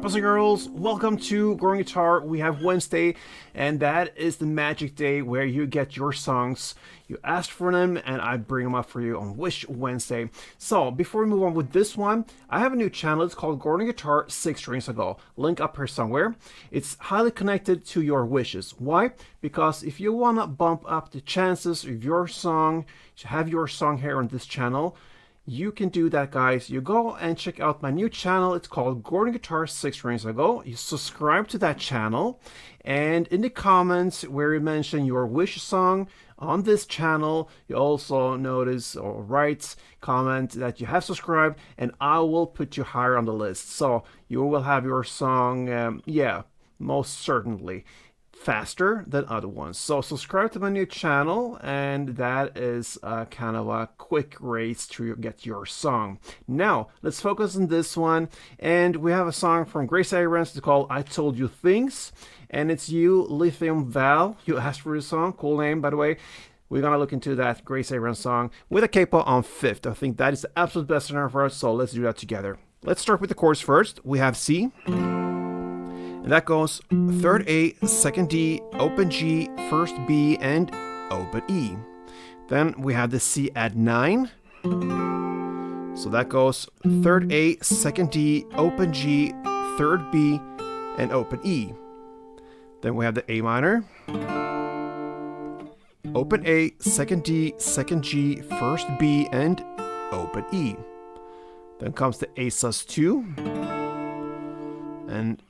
boys and girls? Welcome to Growing Guitar. We have Wednesday, and that is the magic day where you get your songs. You ask for them, and I bring them up for you on Wish Wednesday. So, before we move on with this one, I have a new channel. It's called Growing Guitar 6 Strings Ago. Link up here somewhere. It's highly connected to your wishes. Why? Because if you want to bump up the chances of your song, to have your song here on this channel, you can do that, guys. You go and check out my new channel. It's called Growing Guitar 6 Strings Ago. You subscribe to that channel, and in the comments where you mention your wish song on this channel, you also notice or write comment that you have subscribed, and I will put you higher on the list. So you will have your song, most certainly faster than other ones. So subscribe to my new channel, and that is kind of a quick race to get your song. Now let's focus on this one, and we have a song from Gracie Abrams. It's called I Told You Things, and it's you, Lithium Val. You asked for this song. Cool name, by the way. We're gonna look into that Gracie Abrams song with a capo on fifth. I think that is the absolute best scenario for us, so let's do that together. Let's start with the chords first. We have C, and that goes third A, second D, open G, first B, and open E. Then we have the C add 9. So that goes third A, second D, open G, third B, and open E. Then we have the A minor. Open A, second D, second G, first B, and open E. Then comes the A sus2. And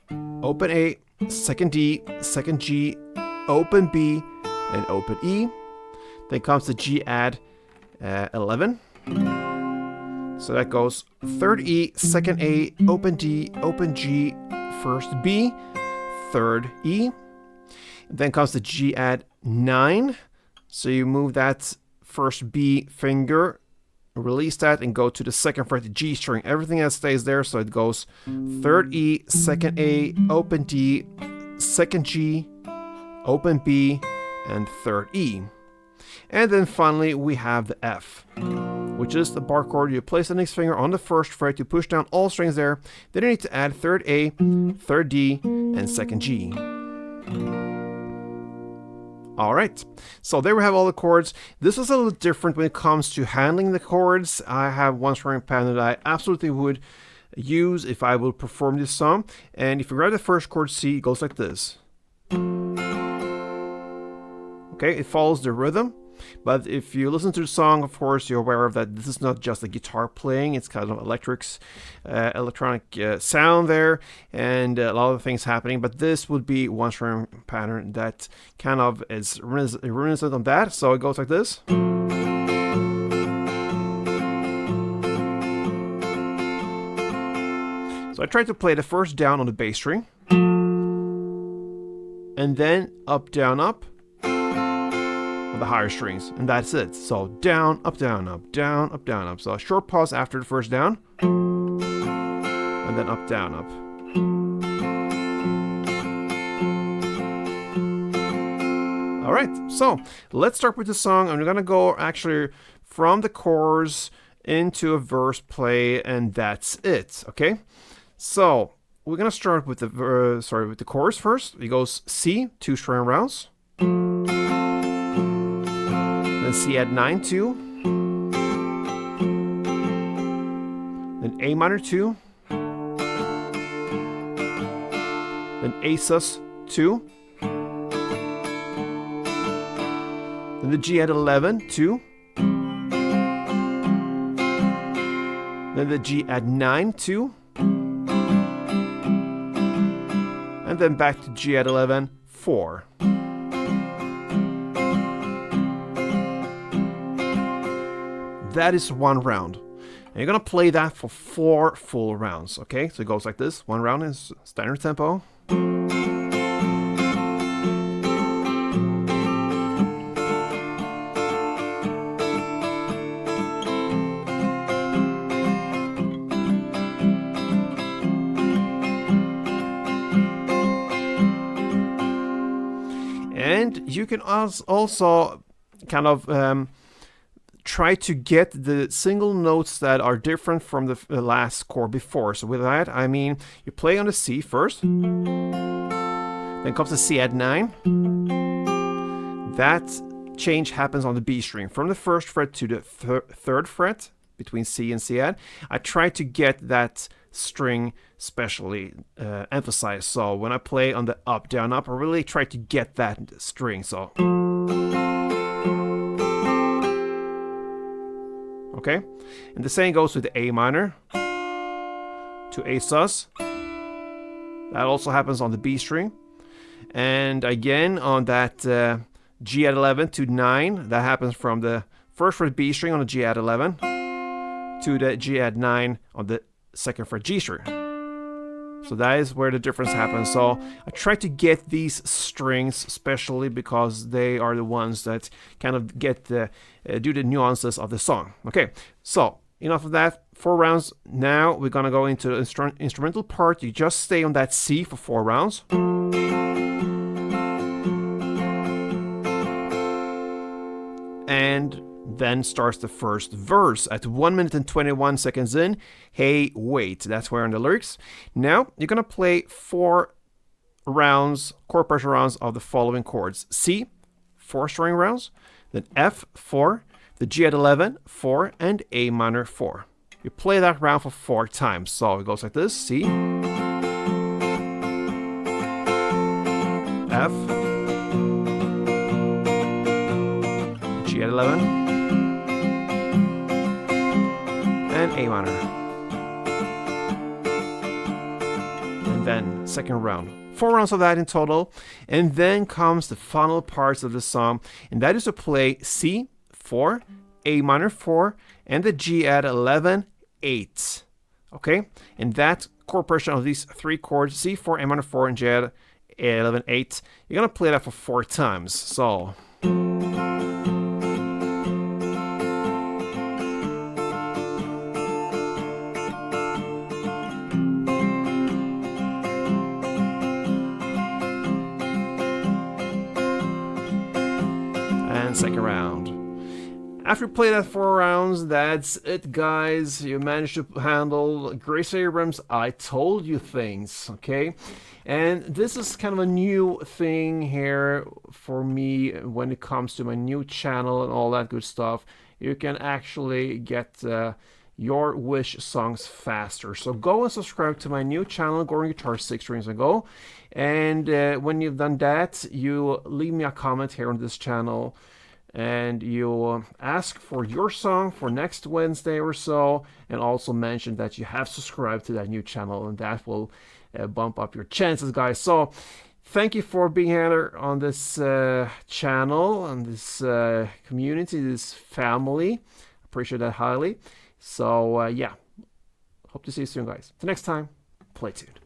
open A, second D, second G, open B, and open E. Then comes the G add 11. So that goes third E, second A, open D, open G, first B, third E. Then comes the G add 9. So you move that first B finger, release that, and go to the second fret, the G string. Everything else stays there, so it goes third E, second A, open D, second G, open B, and third E. And then finally we have the F, which is the bar chord. You place the next finger on the first fret, you push down all strings there. Then you need to add third A, third D, and second G. Alright, so there we have all the chords. This is a little different when it comes to handling the chords. I have one strumming pattern that I absolutely would use if I will perform this song. And if you grab the first chord C, it goes like this. Okay, it follows the rhythm. But if you listen to the song, of course, you're aware of that this is not just a guitar playing. It's kind of electronic sound there, and a lot of things happening. But this would be one string pattern that kind of is reminiscent on that. So it goes like this. So I tried to play the first down on the bass string, and then up, down, up. The higher strings, and that's it. So down, up, down, up, down, up, down, up. So a short pause after the first down, and then up, down, up. All right, so let's start with the song. I'm gonna go actually from the chorus into a verse play, and that's it. Okay, so we're gonna start with the with the chorus first. It goes C, 2 string rounds. Then C add 9 2, then A minor 2, then A sus 2, then the G add 11 2, then the G add 9 2, and then back to G add 11 4. That is one round. And you're gonna play that for 4 full rounds, okay? So it goes like this. One round is standard tempo. And you can also kind of try to get the single notes that are different from the last chord before. So with that, I mean, you play on the C first, then comes the C add 9. That change happens on the B string from the first fret to the third fret between C and C add. I try to get that string specially emphasized. So when I play on the up, down, up, I really try to get that string. So okay, and the same goes with the A minor to A sus. That also happens on the B string, and again on that G add 11 to 9. That happens from the first fret B string on the G add 11 to the G add 9 on the second fret G string. So that is where the difference happens. So I try to get these strings especially because they are the ones that kind of get the do the nuances of the song. Okay, so enough of that. 4 rounds. Now we're gonna go into the instrumental part. You just stay on that C for 4 rounds. And then starts the first verse at 1 minute and 21 seconds in. Hey, wait, that's where in the lyrics. Now you're gonna play 4 rounds, chord pressure rounds of the following chords: C, 4 string rounds, then F, 4, the G add 11, 4, and A minor, 4. You play that round for 4 times. So it goes like this: C, F, G add 11, and A minor. And then second round. 4 rounds of that in total. And then comes the final parts of the song, and that is to play C, 4, A minor, 4, and the G add 11, 8. Okay? And that chord progression of these 3 chords, C, 4, A minor, 4, and G add 11, 8, you're gonna play that for 4 times. So second round. After you play that 4 rounds, that's it, guys. You managed to handle Gracie Abrams' I Told You Things, okay? And this is kind of a new thing here for me when it comes to my new channel and all that good stuff. You can actually get your wish songs faster. So go and subscribe to my new channel, Gruvgear Guitar 6 Strings Ago. And when you've done that, you leave me a comment here on this channel, and you ask for your song for next Wednesday or so, and also mention that you have subscribed to that new channel, and that will bump up your chances, guys. So thank you for being here on this channel, on this community, this family. Appreciate that highly. So yeah, hope to see you soon, guys. Till next time, play tuned.